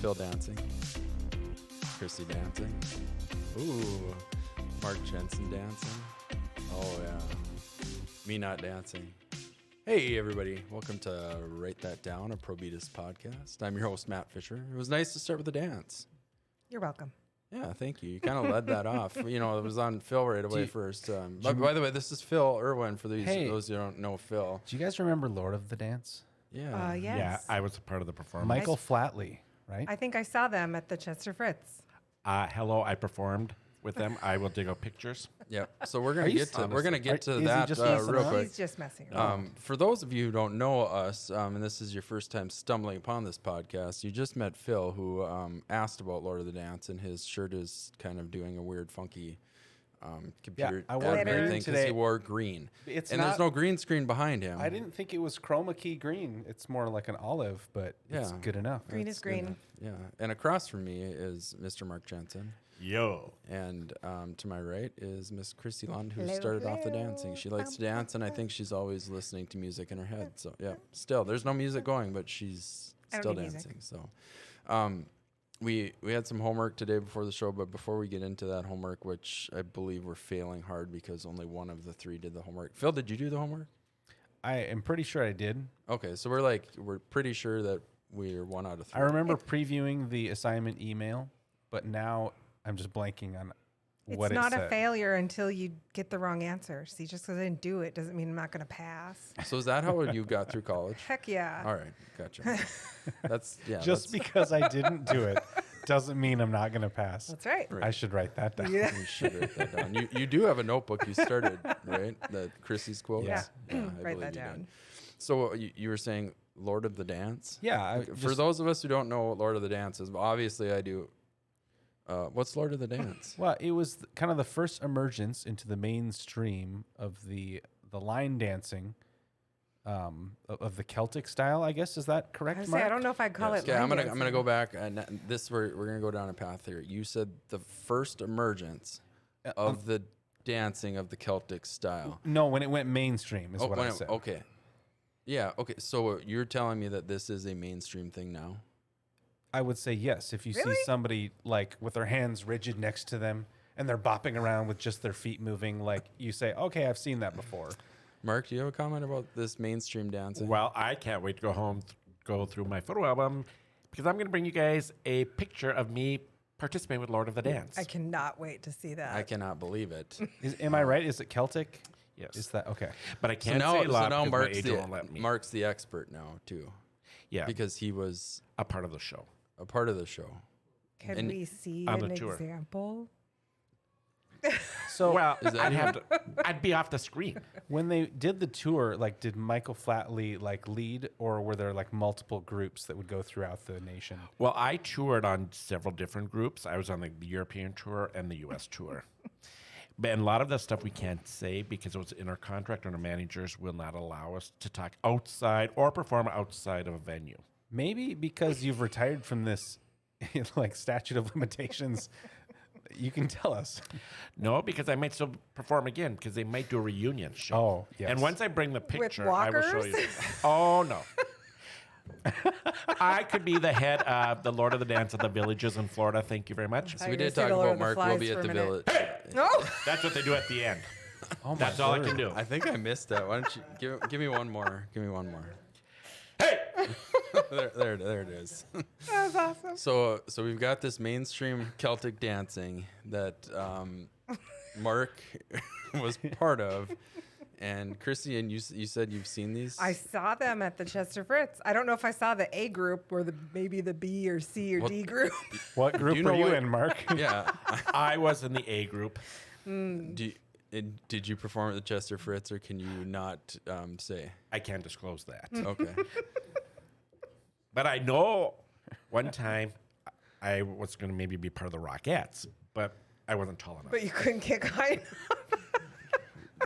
Phil dancing. Chrissy dancing. Ooh. Mark Jensen dancing. Oh, yeah. Me not dancing. Hey, everybody. Welcome to Write That Down, a Probitas podcast. I'm your host, Matt Fisher. It was nice to start with a dance. You're welcome. Yeah, thank you. You kind of led that off. You know, it was on Phil right away first. By the way, this is Phil Irwin for those who don't know Phil. Do you guys remember Lord of the Dance? Yeah. Yes. Yeah, I was a part of the performance. Michael Flatley, right? I think I saw them at the Chester Fritz. Hello, I performed with them. I will dig out pictures. Yep. So we're gonna get to Is he that just real quick. He's just messing around. For those of you who don't know us, and this is your first time stumbling upon this podcast, you just met Phil, who asked about Lord of the Dance, and his shirt is kind of doing a weird, funky computer I wore admin green thing because today. he wore green. It's and not- there's no green screen behind him. I didn't think it was chroma key green. It's more like an olive, but it's Yeah. good enough. Green is green. Yeah. And across from me is Mr. Mark Jensen. Yo. And to my right is Miss Chrissy Lund, who Hello, started off the hello. dancing. She likes to dance, and I think she's always listening to music in her head. So, yeah, still, there's no music going, but she's I don't still need dancing. music. So, we had some homework today before the show, but before we get into that homework, which I believe we're failing hard because only one of the three did the homework. Phil, did you do the homework? I am pretty sure I did. Okay, so we're pretty sure that we're 1 out of 3. I remember previewing the assignment email, but now I'm just blanking on what It's not it a said. failure until you get the wrong answer. See, just because I didn't do it doesn't mean I'm not going to pass. So is that how you got through college? Heck yeah. All right, gotcha. That's Just because I didn't do it doesn't mean I'm not going to pass. That's right. I should write that down. Yeah. You should write that down. You do have a notebook you started, right? That Chrissy's quotes. Yeah. I Write believe that you down. did. So you were saying Lord of the Dance? Yeah. For those of us who don't know what Lord of the Dance is, obviously I do. What's Lord of the Dance? Well, it was kind of the first emergence into the mainstream of the line dancing of the Celtic style, I guess. Is that correct, Mark? I don't know if I'd call it Okay, I'm line gonna go back, and we're gonna go down a path here. You said the first emergence of the dancing of the Celtic style. No, when it went mainstream is what I said. Okay. Yeah, okay. So you're telling me that this is a mainstream thing now? I would say yes. If you see Really? somebody like with their hands rigid next to them and they're bopping around with just their feet moving, like you say, okay, I've seen that before. Mark, do you have a comment about this mainstream dancing? Well, I can't wait to go home, go through my photo album, because I'm going to bring you guys a picture of me participating with Lord of the Dance. I cannot wait to see that. I cannot believe it. Am I right? Is it Celtic? Yes. Is that okay? But I can't say a lot because my agent won't let me. Mark's the expert now, too. Yeah, Because he was a part of the show. a part of the show. Can And we see on an the tour. example? So Well, that I'd be off the screen. when they did the tour, like did Michael Flatley like lead, or were there like multiple groups that would go throughout the nation? Well, I toured on several different groups. I was on the European tour and the U.S. tour. But a lot of that stuff we can't say because it was in our contract, and our managers will not allow us to talk outside or perform outside of a venue. Maybe because you've retired from this like statute of limitations, you can tell us. No, because I might still perform again because they might do a reunion show. Oh, yes. And once I bring the picture, I will show you. walkers? Oh, no. I could be the head of the Lord of the Dance of the Villages in Florida. Thank you very much. So we did talk about Mark will be at the village. No. That's what they do at the end. Oh my That's all I word. can do. I think I missed that. Why don't you give me one more? Give me one more. Hey! there it is. That was awesome. So we've got this mainstream Celtic dancing that Mark was part of, and Chrissy, and you said you've seen these. I saw them at the Chester Fritz. I don't know if I saw the A group or maybe the B or C or D group. What group you know are you what- in, Mark? Yeah. I was in the A group. Did you perform at the Chester Fritz, or can you not say? I can't disclose that. Okay. But I know one time I was going to maybe be part of the Rockettes, but I wasn't tall enough. But you couldn't kick high enough.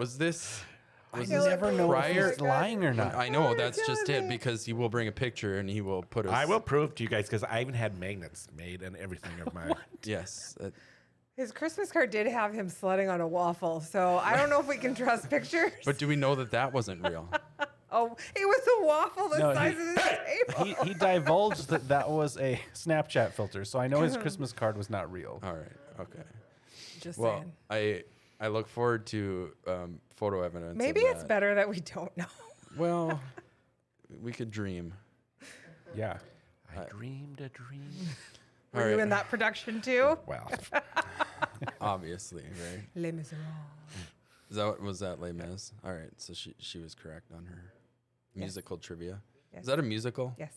Was this? Was You this never know if prior? he's lying or not. I know Oh, that's just killing it me. because he will bring a picture and he will put us. I will prove to you guys because I even had magnets made and everything of my. Yes. His Christmas card did have him sledding on a waffle, so I don't know if we can trust pictures. But do we know that wasn't real? Oh, it was a waffle the No, size of this table. He divulged that that was a Snapchat filter, so I know his Christmas card was not real. All right. Okay. Just Well, saying. I look forward to photo evidence. of Maybe it's that. better that we don't know. Well, we could dream. Yeah. I dreamed a dream. Were All you right. in that production too? Well, Obviously, right? Les Miserables. Was that Les Mis? All right, so she was correct on her musical trivia. Yes. Is that a musical? Yes.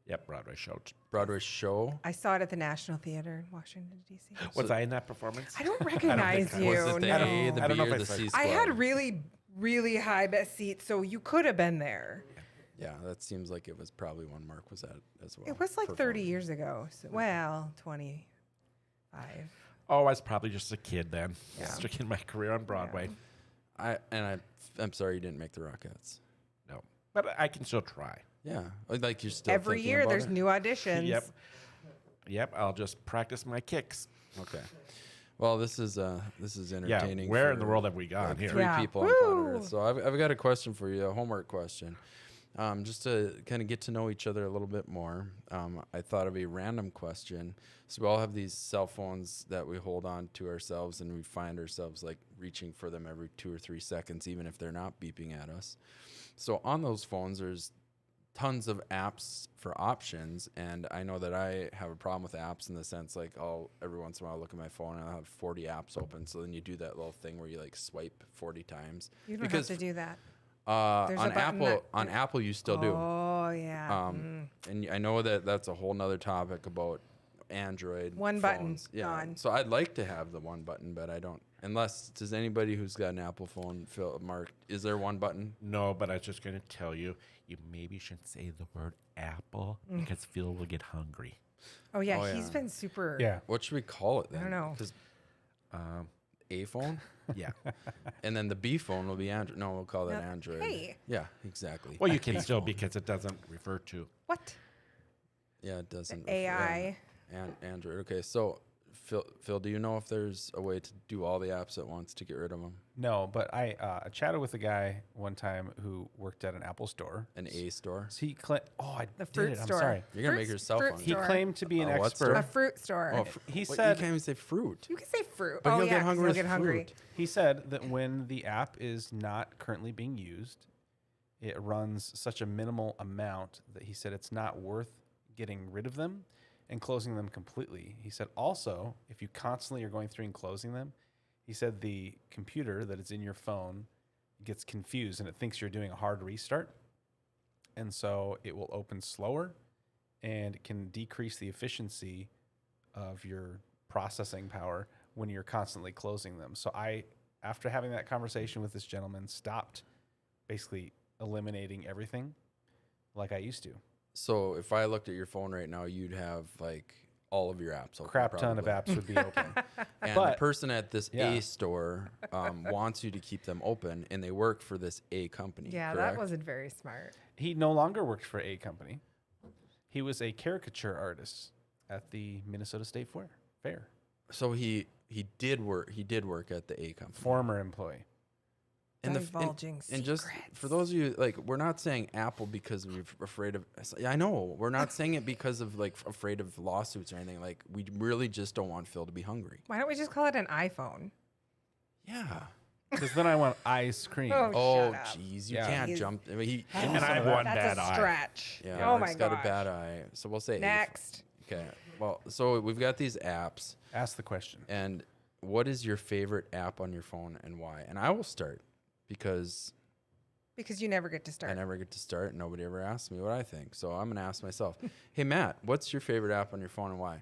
yep, Broadway show. Broadway show? I saw it at the National Theater in Washington, D.C. Was I in that performance? I don't recognize I- you. Was it the no. A, the I don't B, know or if the I C said- squad? I had really, really high best seats, so you could have been there. Yeah, that seems like it was probably one Mark was at as well. It was like 30 performing. years ago. So, well, 25. Oh, I was probably just a kid then. Yeah. Sticking my career on Broadway. I'm sorry you didn't make the Rockettes. No, but I can still try. Yeah, like you're still Every thinking year about there's it? new auditions. Yep. I'll just practice my kicks. Okay. Well, this is entertaining. Yeah, where for, in the world have we gone here? Three Yeah. people on planet Woo! Earth. So I've got a question for you, a homework question. Just to kind of get to know each other a little bit more, I thought of a random question. So we all have these cell phones that we hold on to ourselves, and we find ourselves like reaching for them every 2 or 3 seconds, even if they're not beeping at us. So on those phones, there's tons of apps for options, and I know that I have a problem with apps in the sense like I'll every once in a while look at my phone and I'll have 40 apps open. So then you do that little thing where you like swipe 40 times. You don't have to do that. There's a On button Apple, that- on Apple, you still do. Oh, yeah. And I know that that's a whole nother topic about Android. One button, phones. Yeah. gone. So I'd like to have the one button, but I don't. Unless, does anybody who's got an Apple phone, Mark, is there one button? No, but I was just going to tell you, you maybe shouldn't say the word apple because Phil will get hungry. Oh, yeah. Oh, He's yeah. been super. Yeah. What should we call it then? don't know. 'Cause Um, A phone? yeah. And then the B phone will be Android. No, we'll call that No, Android. hey. Yeah, exactly. Well, you can still because it doesn't refer to. What? Yeah, it doesn't. AI. And Android. Okay, so Phil, do you know if there's a way to do all the apps at once to get rid of them? No, but I chatted with a guy one time who worked at an Apple store. An A store? So he I The did fruit it. store. I'm sorry. You're gonna Fruit- make yourself fruit on. He store. claimed to be an A what expert. store? A fruit store. Oh, He what, said- you can't even say fruit. You can say fruit. But oh, he'll yeah, get 'cause hungry. he'll with get hungry. fruit. He said that when the app is not currently being used, it runs such a minimal amount that he said it's not worth getting rid of them and closing them completely. He said also, if you constantly are going through and closing them, he said the computer that is in your phone gets confused and it thinks you're doing a hard restart. And so it will open slower and it can decrease the efficiency of your processing power when you're constantly closing them. So after having that conversation with this gentleman, stopped basically eliminating everything like I used to. So if I looked at your phone right now, you'd have like all of your apps open. Crap ton of probably. apps would be open. And the But- person at this yeah. A store wants you to keep them open, and they work for this A company. Yeah, correct? that wasn't very smart. He no longer worked for a company. He was a caricature artist at the Minnesota State Fair. So he did work. He did work at the A company. Former employee. Divulging and just secrets. for those of you like, we're not saying Apple because we're afraid of. I know we're not saying it because of like afraid of lawsuits or anything. Like we really just don't want Phil to be hungry. Why don't we just call it an iPhone? Yeah. Because then I want ice cream. Oh, shut up. jeez, you Yeah. can't He's- jump. I mean, And I have one That's bad a eye. stretch. yeah, oh Mark's my got gosh. a bad eye. So we'll say A. Next. Okay. Well, so we've got these apps, Ask the question. and what is your favorite app on your phone and why? And I will start because Because you never get to start. I never get to start. Nobody ever asks me what I think. So I'm going to ask myself, hey, Matt, what's your favorite app on your phone and why?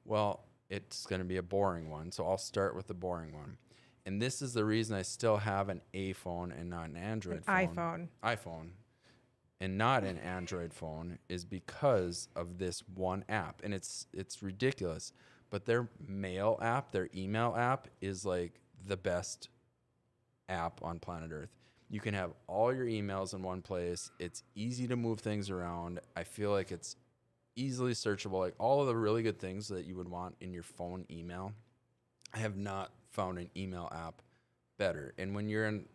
Well, it's going to be a boring one. So I'll start with the boring one. And this is the reason I still have an A phone and not an Android phone. iPhone. And not an Android phone is because of this one app. And it's ridiculous. But their mail app, their email app is like the best app on planet Earth. You can have all your emails in one place. It's easy to move things around. I feel like it's easily searchable. Like all of the really good things that you would want in your phone email. I have not found an email app better. And when you're in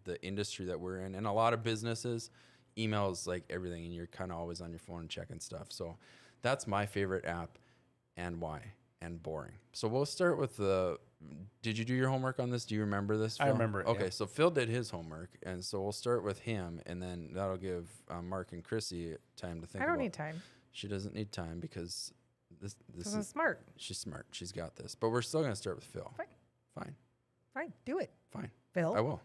the industry that we're in, and a lot of businesses, email is like everything, and you're kind of always on your phone checking stuff. So that's my favorite app, and why, and boring. So we'll start with did you do your homework on this? Do you remember this, Phil? I remember it, Okay, yeah. so Phil did his homework, and so we'll start with him, and then that'll give Mark and Chrissy time to think. I don't need time. She doesn't need time because this This is smart. she's smart. She's got this. But we're still gonna start with Phil. Fine. Fine. Do it, Fine. Phil. I will.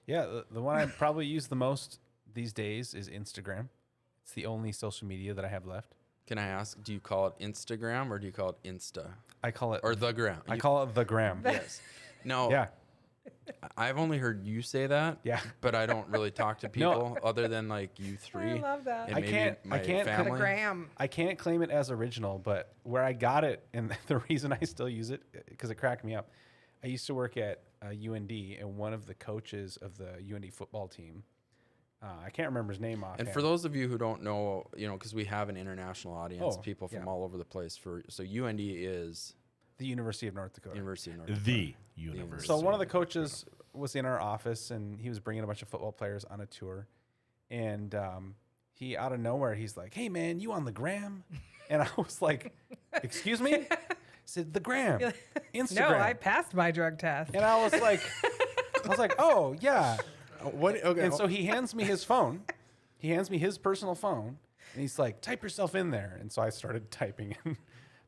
Yeah, the one I probably use the most these days is Instagram. It's the only social media that I have left. Can I ask, do you call it Instagram or do you call it Insta? I call it Or the gram? I call it the gram. Yes. No, Yeah. I've only heard you say that. Yeah. But I don't really talk to people other than like you three. I love that. And I maybe can't- my I can't put a The family. gram. I can't claim it as original, but where I got it and the reason I still use it, because it cracked me up. I used to work at UND, and one of the coaches of the UND football team, I can't remember his name offhand. And for those of you who don't know, because we have an international audience, Oh, people from yeah. all over the place. So UND is the University of North Dakota. University of North Dakota. The university. So one of the coaches was in our office, and he was bringing a bunch of football players on a tour. And he, out of nowhere, he's like, "Hey, man, you on the gram?" And I was like, "Excuse me?" I said, "The gram, Instagram." No, I passed my drug test. And I was like, "Oh, yeah." What? Okay. And so he hands me his phone. He hands me his personal phone, and he's like, "Type yourself in there." And so I started typing in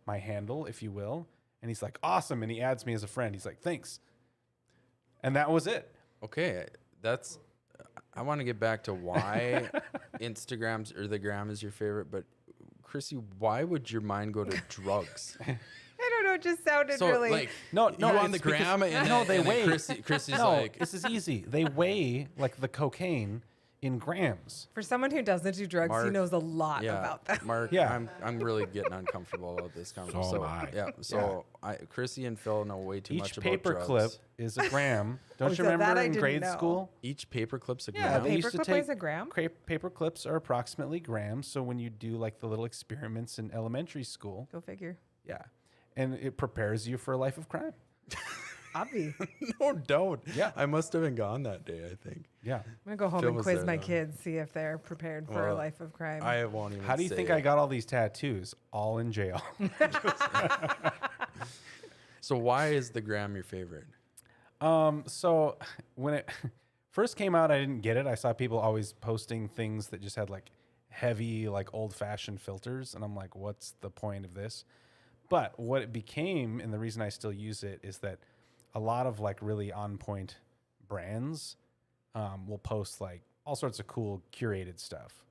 my handle, if you will. And he's like, "Awesome." And he adds me as a friend. He's like, "Thanks." And that was it. Okay, I want to get back to why Instagrams or the gram is your favorite, but Chrissy, why would your mind go to drugs? I don't know. It just sounded So really. like, No, you on the it's because- gram, and no, then, they and then weigh. Chrissy's No, like, this is easy. They weigh like the cocaine in grams. For someone who doesn't do drugs, he Mark, knows a lot yeah, about that. Mark, Yeah. I'm really getting uncomfortable about this conversation. So am I. Yeah, so Chrissy and Phil know way too much Each about paper drugs. clip is a gram. Don't you so that remember I in didn't grade know. school? Each paper clip's a Yeah, gram. the they used paper to clip weighs take a gram. Paper clips are approximately grams. So when you do like the little experiments in elementary school, Go figure. yeah, and it prepares you for a life of crime. Obvi. No doubt. Yeah. I must have been gone that day, I think. Yeah. I'm gonna go home Phil and was quiz there, my though. kids, see if they're prepared for a Well, life of crime. I won't even How do you say think it. I got all these tattoos? All in jail. So why is the gram your favorite? So when it first came out, I didn't get it. I saw people always posting things that just had like heavy, like old-fashioned filters, and I'm like, what's the point of this? But what it became, and the reason I still use it, is that a lot of like really on-point brands will post like all sorts of cool curated stuff.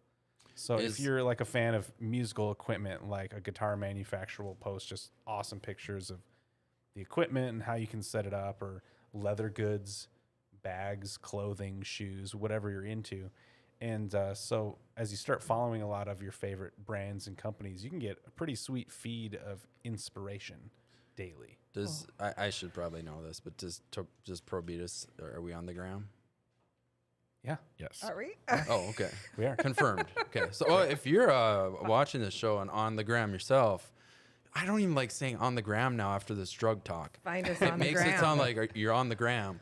So if you're like a fan of musical equipment, like a guitar manufacturer will post just awesome pictures of the equipment and how you can set it up, or leather goods, bags, clothing, shoes, whatever you're into. And so as you start following a lot of your favorite brands and companies, you can get a pretty sweet feed of inspiration daily. Does I should probably know this, but does Probitas, are we on the gram? Yeah, Yes. Are we? Oh, okay. we are. Confirmed. Okay. So if you're watching this show and on the gram yourself, I don't even like saying on the gram now after this drug talk. Find us It on the makes gram. it sound like you're on the gram.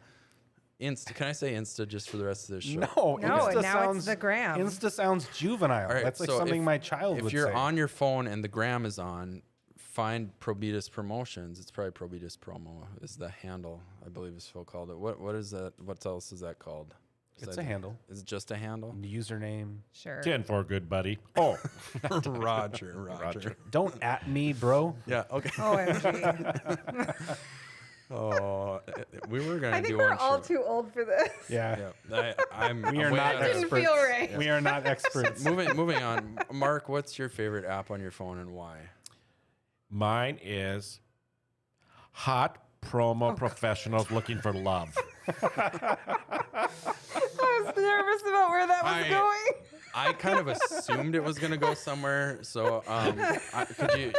Insta. Can I say Insta just for the rest of this show? No, No, Insta now sounds, it's the gram. Insta sounds juvenile. All right, That's like so something if- my child If would you're say. on your phone and the gram is on, find Probitas Promotions. It's probably Probitas Promo is the handle, I believe is Phil called it. What is that? What else is that called? It's a handle. Is it just a handle? Username. Sure. 10 for good buddy. Oh, Roger. Don't at me, bro. Yeah. Okay. OMG. Oh, we were gonna I think do we're one all show. too old for this. Yeah. Yeah, I'm. We are way not out of- Didn't experts. feel right. We are not experts. Moving on. Mark, what's your favorite app on your phone and why? mine is hot promo professionals looking for love. I was nervous about where that was going. I kind of assumed it was gonna go somewhere. So,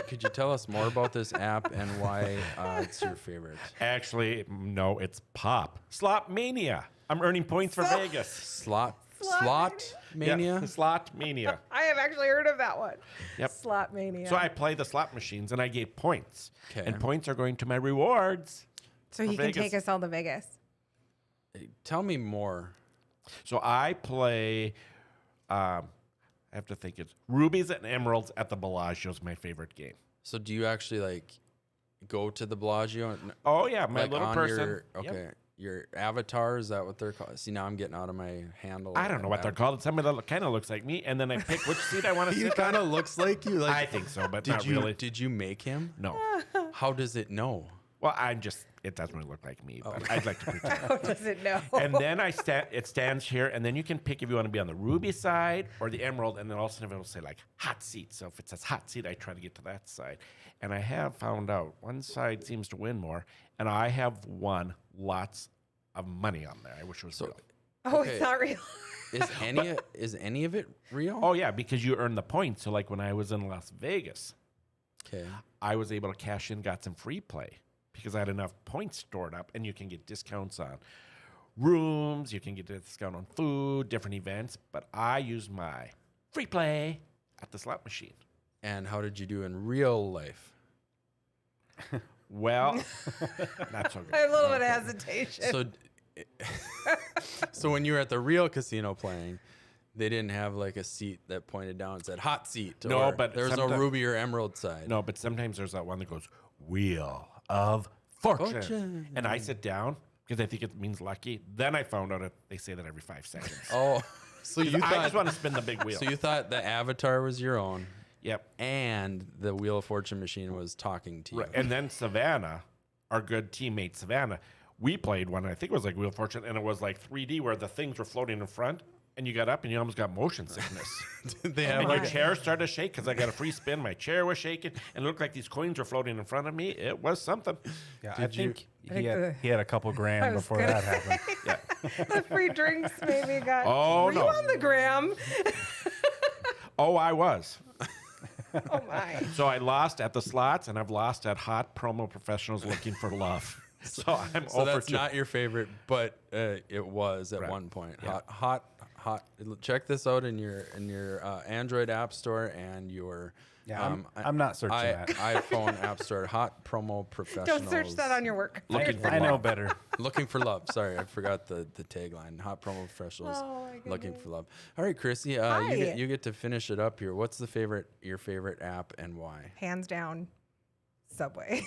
could you tell us more about this app and why it's your favorite? Actually, no, it's Pop. Slot Mania. I'm earning points for Vegas. Slot Slot mania. Yeah, Slot Mania. I have actually heard of that one. Yep. Slot mania. So I play the slot machines and I get points. 'Kay. And points are going to my rewards. So for he can Vegas. take us all to Vegas. Tell me more. So I play. I have to think. It's Rubies and Emeralds at the Bellagio is my favorite game. So do you actually like go to the Bellagio? And, Oh yeah, my like little on person. Your your avatar, is that what they're called? See, now I'm getting out of my handle. I don't know what they're called. It's somebody that kind of looks like me, and then I pick which seat I want to He sit kind on. of looks like you. Like, I think so, but did not you really. did you make him? No. How does it know? Well, it doesn't really look like me, but I'd like to pretend. How does it know? And then it stands here, and then you can pick if you want to be on the ruby side or the emerald, and then all of a sudden it'll say like hot seat. So if it says hot seat, I try to get to that side. And I have found out one side seems to win more, and I have won lots of money on there. I wish it was real. Oh, Okay. it's not real. Is any of it real? Oh yeah, because you earn the points. So like when I was in Las Vegas, Okay. I was able to cash in, got some free play because I had enough points stored up, and you can get discounts on rooms, you can get a discount on food, different events. But I used my free play at the slot machine. And how did you do in real life? Well, not so I have good. a little bit of hesitation. So, so when you were at the real casino playing, they didn't have like a seat that pointed down and said "hot seat." No, or but there's no sometime- ruby or emerald side. No, but sometimes there's that one that goes Wheel of Fortune. Fortune. And I sit down because I think it means lucky. Then I found out they say that every 5 seconds. Oh, so you I thought just want to spin the big wheel. so you thought the avatar was your own, Yep. and the Wheel of Fortune machine was talking to you. Right. And then Savannah, our good teammate Savannah, we played one, I think it was like Wheel of Fortune, and it was like 3D where the things were floating in front, and you got up and you almost got motion sickness. Did they have And your like chair started to shake because I got a free spin. My chair was shaking, and it looked like these coins were floating in front of me. It was something. Yeah, Did you- he think had, the- he had a couple I grand was before gonna that happened. Yeah. The free drinks maybe got. Oh, Were no. you on the gram? Oh, I was. Oh my. So I lost at the slots, and I've lost at Hot Promo Professionals Looking for Love. So I'm So over that's to. not your favorite, but it was at Right. one point. Yeah. Hot. Check this out in your Android App Store and your Yeah, I'm not searching that. iPhone App Store. Hot Promo Professionals. Don't search that on your work. Looking for I know love. better. Looking for love. Sorry, I forgot the tagline. Hot Promo Professionals. Oh, my Looking goodness. for love. All right, Chrissy, Hi. you get to finish it up here. What's your favorite app and why? Hands down, Subway.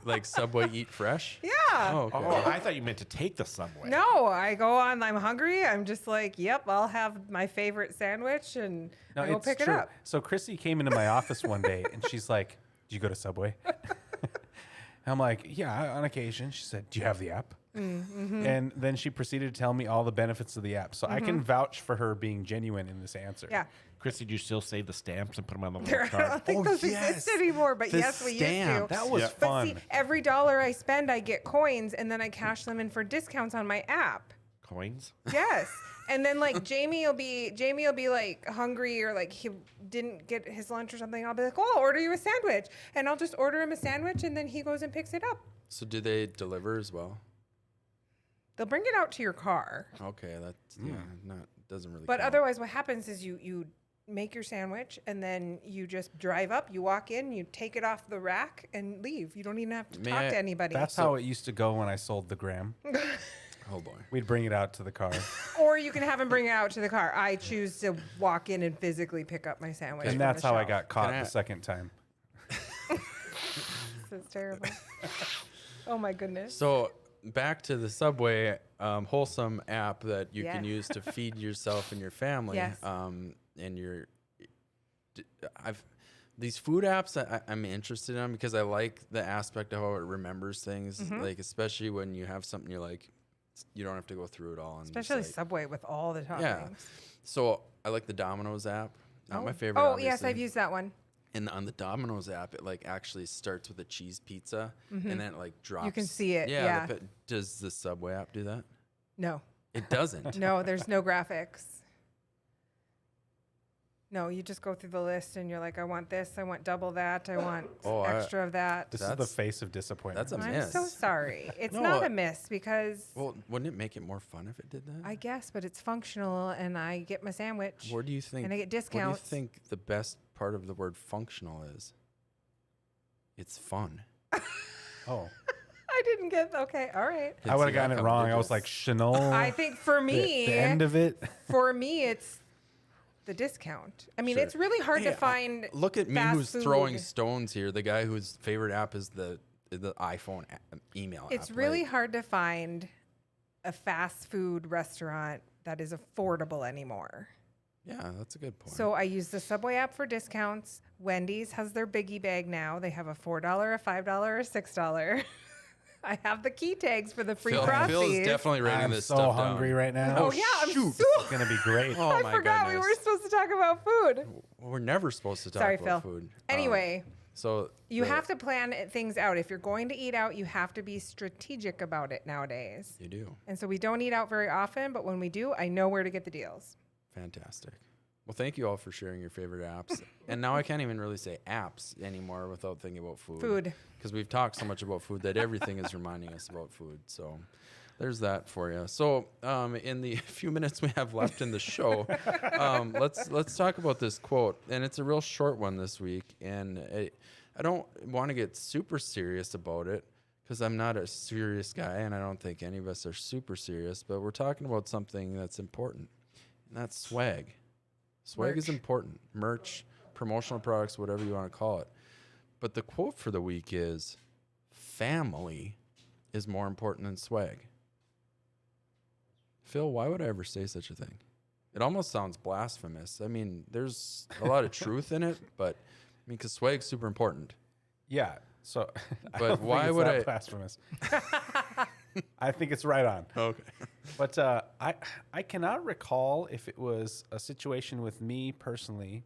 like Subway Eat Fresh? Yeah. Oh, okay. Oh, I thought you meant to take the subway. No, I go on. I'm hungry. I'm just like, yep, I'll have my favorite sandwich and No, I go it's pick true. it up. So Chrissy came into my office one day and she's like, "Did you go to Subway?" I'm like, "Yeah, on occasion." She said, "Do you have the app?" And then she proceeded to tell me all the benefits of the app. So I can vouch for her being genuine in this answer. Yeah. Chrissy, do you still save the stamps and put them on the There, little I don't card? think Oh, those yes. exist anymore, but The yes, we used stamps. to. That was Yeah. But fun. see, every dollar I spend, I get coins, and then I cash them in for discounts on my app. Coins? Yes. And then like Jamie will be like hungry or like he didn't get his lunch or something. I'll be like, "Oh, I'll order you a sandwich," and I'll just order him a sandwich, and then he goes and picks it up. So do they deliver as well? They'll bring it out to your car. Okay, that's not doesn't really. But count. otherwise, what happens is you make your sandwich and then you just drive up. You walk in, you take it off the rack, and leave. You don't even have to May talk I- to anybody. That's how it used to go when I sold the gram. Oh boy. We'd bring it out to the car. Or you can have him bring it out to the car. I choose to walk in and physically pick up my sandwich. And from that's the how I shelf. got caught I- the second time. This is terrible. Oh my goodness. So back to the Subway wholesome app that you can Yeah. use to feed yourself and your family. Yes. And these food apps I'm interested in because I like the aspect of how it remembers things. Mm-hmm. Like especially when you have something you're like, you don't have to go through it all. And just, Especially like- Subway with all the toppings. Yeah. So I like the Domino's app. Not my favorite. Oh, yes, obviously. I've used that one. And on the Domino's app, it like actually starts with a cheese pizza, and then it like drops. can see it, yeah. Does the Subway app do that? No. It doesn't. No, there's no graphics. No, you just go through the list and you're like, I want this, I want double that, I want extra of that. This is the That's- face of disappointment. that's a I'm miss. so sorry. It's No, not a miss because Well, wouldn't it make it more fun if it did that? I guess, but it's functional and I get my sandwich. Where do you think? And I get What do you discounts. think the best part of the word functional is? It's fun. Oh. I I didn't get. Okay, all right. I would have See, gotten it couple wrong. I was digits. like Chanel. I think for me, the end of it. for me, it's the discount. I mean, Sure. it's really hard Hey, to find. Look at me fast who's food. throwing stones here. The guy whose favorite app is the iPhone email app. It's really like, hard to find a fast food restaurant that is affordable anymore. Yeah, that's a good point. So I use the Subway app for discounts. Wendy's has their biggie bag now. They have a $4, a $5, or $6. I have the key tags for the free Phil frosties. is definitely writing I'm this so stuff hungry down. right now. Oh yeah, I'm shoot. so. It's gonna be great. Oh I my forgot we goodness. were supposed to talk about food. We're never supposed to talk Sorry, about Phil. food. Anyway, So you have to plan things out. If you're going to eat out, you have to be strategic about it nowadays. You do. And so we don't eat out very often, but when we do, I know where to get the deals. Fantastic. Well, thank you all for sharing your favorite apps. And now I can't even really say apps anymore without thinking about food. Food. Because we've talked so much about food that everything is reminding us about food. So there's that for you. So in the few minutes we have left in the show, let's talk about this quote. And it's a real short one this week. And I don't want to get super serious about it because I'm not a serious guy, and I don't think any of us are super serious. But we're talking about something that's important, and that's swag. Swag is Merch. important. Merch, promotional products, whatever you want to call it. But the quote for the week is, family is more important than swag. Phil, why would I ever say such a thing? It almost sounds blasphemous. I mean, there's a lot of truth in it, but I mean, because swag's super important. Yeah. So, I But don't think why it's would that I- blasphemous? I think it's right on. Okay. But I cannot recall if it was a situation with me personally,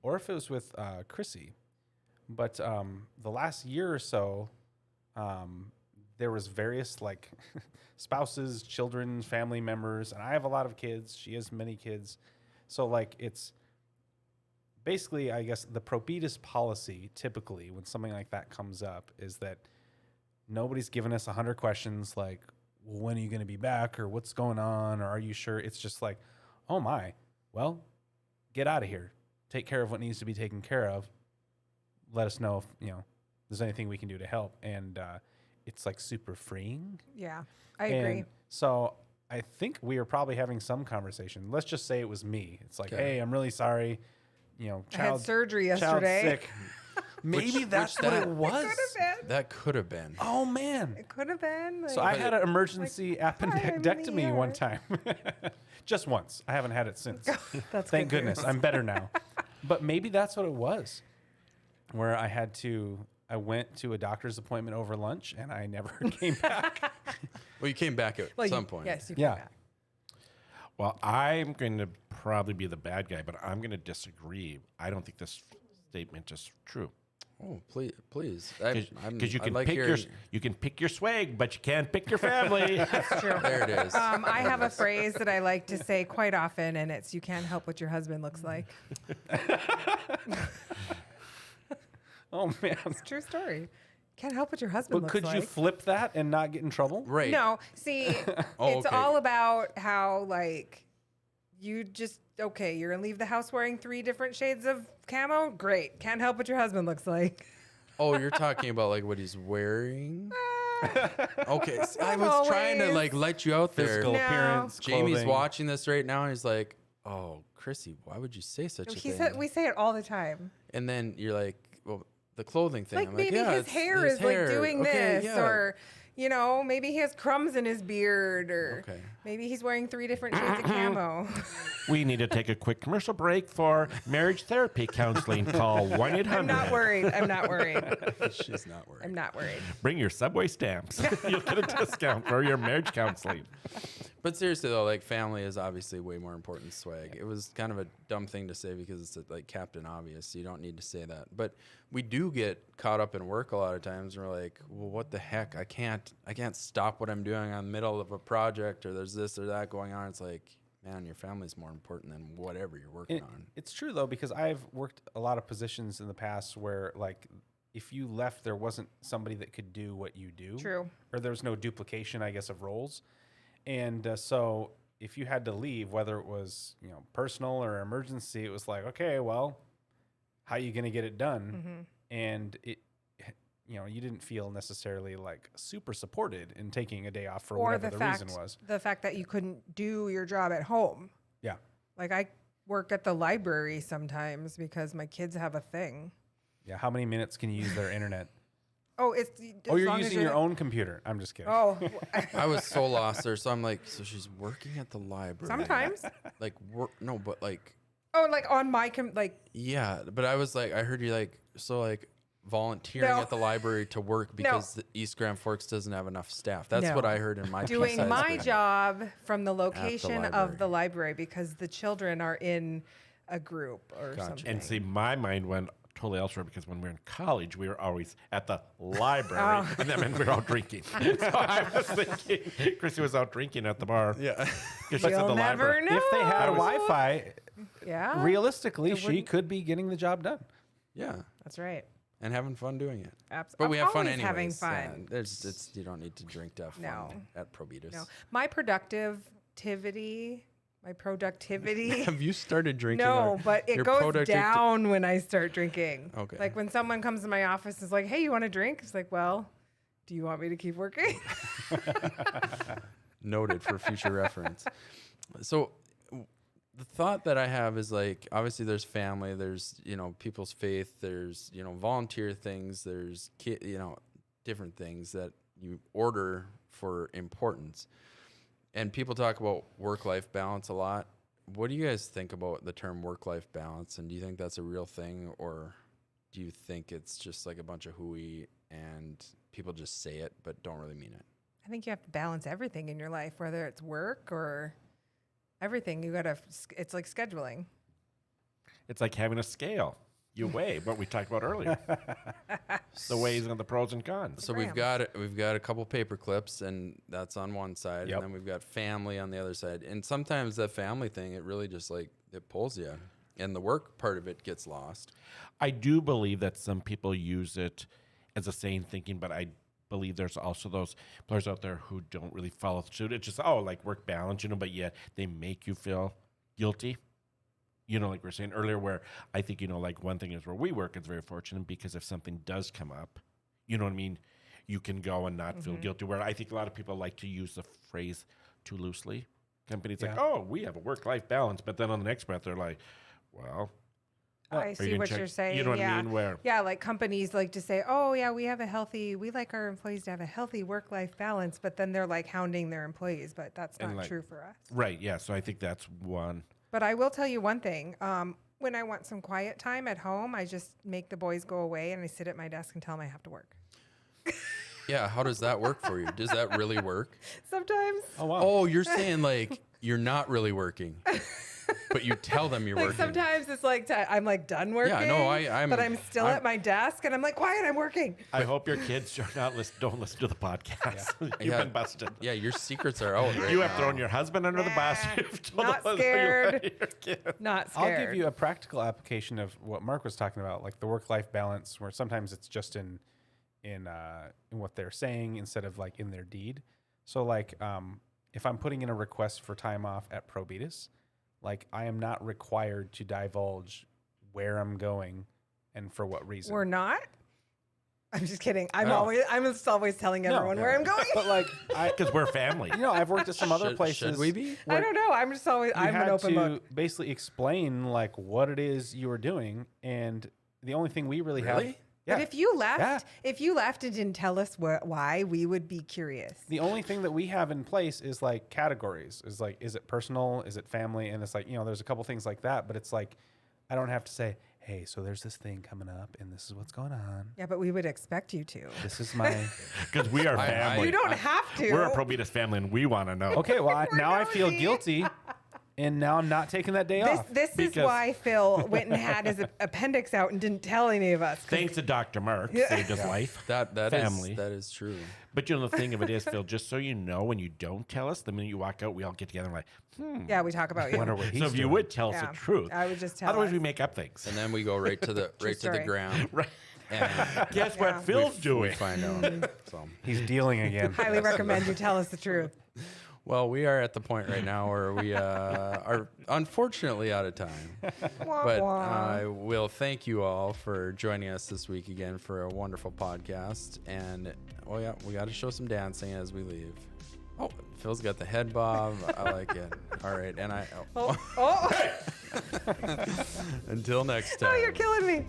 or if it was with Chrissy. But the last year or so, there was various like spouses, children, family members, and I have a lot of kids. She has many kids, so like it's basically, I guess, the Probitas policy. Typically, when something like that comes up, is that nobody's giving us 100 questions like, well, when are you going to be back, or what's going on, or are you sure? It's just like, oh my, well, get out of here, take care of what needs to be taken care of. Let us know if there's anything we can do to help. And it's like super freeing. Yeah, I agree. And so I think we are probably having some conversation. Let's just say it was me. It's like, Okay. hey, I'm really sorry. I had Child, surgery child's sick. sick. Maybe that's what that- it was. That could have been. Oh man. It could have been. So I had an emergency I'm in the appendectomy one ER. time. Just once. I haven't had it since. That's Thank good goodness. news. I'm better now. But maybe that's what it was. Where I went to a doctor's appointment over lunch and I never came back. Well, you came back at Well, some point. Yes, you Yeah. came back. Well, I'm going to probably be the bad guy, but I'm going to disagree. I don't think this statement is true. Oh, please. Because you I can like pick hearing- you can pick your swag, but you can't pick your family. That's true. There it is. I have a phrase that I like to say quite often, and it's "You can't help what your husband looks like." Oh man. True story. Can't help what your husband But looks could like. you flip that and not get in trouble? Right. No, see, Oh, it's okay. all about how like you just you're gonna leave the house wearing 3 different shades of camo. Great. Can't help what your husband looks like. Oh, you're talking about like what he's wearing? Okay. See, I was Not trying to always. like let you out there. Physical No. appearance. Jamie's clothing. watching this right now and he's like, "Oh, Chrissy, why would you say such a thing?" We say it all the time. And then you're like, "Well, the clothing thing." Like I'm maybe yeah, his it's hair his is like hair. doing Okay, this, yeah. or maybe he has crumbs in his beard, or Okay. maybe he's wearing 3 different shades of camo. We need to take a quick commercial break for marriage therapy counseling. Call 1-800. I'm not worried. I'm not worried. She's not worried. I'm not worried. Bring your Subway stamps. You'll get a discount for your marriage counseling. But seriously though, like family is obviously way more important than swag. It was kind of a dumb thing to say because it's like Captain Obvious. So you don't need to say that. But we do get caught up in work a lot of times and we're like, well, what the heck? I can't stop what I'm doing on the middle of a project or there's this or that going on. It's like, man, your family's more important than whatever you're working on. It's true though, because I've worked a lot of positions in the past where like if you left, there wasn't somebody that could do what you do. True. Or there was no duplication, I guess, of roles. And so if you had to leave, whether it was, personal or emergency, it was like, okay, well, how are you going to get it done? And you didn't feel necessarily like super supported in taking a day off for Or whatever the reason was. the fact that you couldn't do your job at home. Yeah. Like I work at the library sometimes because my kids have a thing. Yeah. How many minutes can you use their internet? Oh, it's Oh, as you're long as using your own computer. I'm just kidding. Oh, I was so lost there. So I'm like, so she's working at the library. sometimes. Like, no, but like, Oh, like on my yeah. But I was like, I heard you like, so like volunteering No. at the library to work because the East Grand Forks doesn't have enough staff. That's No. what I heard in my doing PSI my screen. job from the location library. of the library because the children are in a group or Gotcha. something. And see, my mind went totally elsewhere because when we were in college, we were always at the library, Oh. and that meant we were out drinking. So I was thinking, Chrissy was out drinking at the bar. Yeah. She's at You'll the never library. know. If they had I was- Wi-Fi, Yeah, realistically, she wouldn't- could be getting the job done. Yeah. that's right. And having fun doing it. Absolutely. But we have fun always anyways. having Yeah, fun. you don't need to drink to have fun No. at Probitas. No, my productivity. Have you started drinking? No, or but it your goes productivity- down when I start drinking. Okay. Like when someone comes to my office and is like, "Hey, you want a drink?" It's like, "Well, do you want me to keep working?" Noted for future reference. So the thought that I have is like, obviously there's family, there's, people's faith, there's, volunteer things, there's, different things that you order for importance. And people talk about work-life balance a lot. What do you guys think about the term work-life balance? And do you think that's a real thing, or do you think it's just like a bunch of hooey and people just say it but don't really mean it? I think you have to balance everything in your life, whether it's work or everything. It's like scheduling. It's like having a scale. You weigh what we talked about earlier. The ways and the pros and cons. So we've got a couple paper clips, and that's on one side, Yep. and then we've got family on the other side. And sometimes that family thing, it really just like it pulls you, and the work part of it gets lost. I do believe that some people use it as a sane thinking, but I believe there's also those players out there who don't really follow suit. It's just, like work balance, but yet they make you feel guilty. Like we were saying earlier, where I think, like one thing is where we work, it's very fortunate because if something does come up, you know what I mean? You can go and not feel guilty. Where I think a lot of people like to use the phrase too loosely. Companies like, we have a work-life balance. But then on the next breath, they're like, well, I see gonna what check- you're saying. you know what I yeah. mean? Where- Yeah, like companies like to say, "Oh, yeah, we like our employees to have a healthy work-life balance," but then they're like hounding their employees, but that's And, not like- true for us. right, yeah. So I think that's one. But I will tell you one thing. When I want some quiet time at home, I just make the boys go away and I sit at my desk and tell them I have to work. Yeah, how does that work for you? Does that really work? Sometimes. Oh, wow. Oh, you're saying like you're not really working, but you tell them you're Like working. sometimes it's like I'm like done working. no, I'm- But I'm still at my desk and I'm like, quiet, I'm working. I hope your kids don't listen to the podcast. You've Yeah. been busted. Yeah, your secrets are out. Right You have now. thrown your husband under the bus. Nah, You've told not us scared. your kids. Not I'll scared. give you a practical application of what Mark was talking about, like the work-life balance, where sometimes it's just in what they're saying instead of like in their deed. So like if I'm putting in a request for time off at Probitas, like I am not required to divulge where I'm going and for what reason. We're not. I'm just kidding. I'm No. just always telling everyone where I'm going. But like Because we're family. I've worked at some other places. Should we be? I don't know. I'm just always You I'm an had open to book. basically explain like what it is you were doing, and the only thing we really have. Really? But if you left, Yeah. and didn't tell us why, we would be curious. The only thing that we have in place is like categories. Is like, is it personal? Is it family? And it's like, there's a couple things like that, but it's like, I don't have to say, hey, so there's this thing coming up and this is what's going on. Yeah, but we would expect you to. This is my, Because we are family. You don't have to. We're a Probitas family, and we want to know. okay, well, now I feel nosy. guilty and now I'm not taking that day off. This is Because- why Phil went and had his appendix out and didn't tell any of us. 'Cause Thanks to Dr. Mark, saved his life. That Family. that is true. But the thing of it is, Phil, just so you know, when you don't tell us, the minute you walk out, we all get together and we're like, Yeah, we talk about you. Wonder what he's so if you doing. would tell us Yeah. the truth. I would just tell Otherwise, us. we make up things. And then we go right to the story. ground. Right. And Guess Yeah. what Phil's we doing? find out. So He's dealing again. Highly recommend you tell us the truth. Well, we are at the point right now where we are unfortunately out of time. Wah, But wah. I will thank you all for joining us this week again for a wonderful podcast. And, well, yeah, we got to show some dancing as we leave. Oh, Phil's got the head bob. I like it. All right. And Oh. until next time. Oh, you're killing me.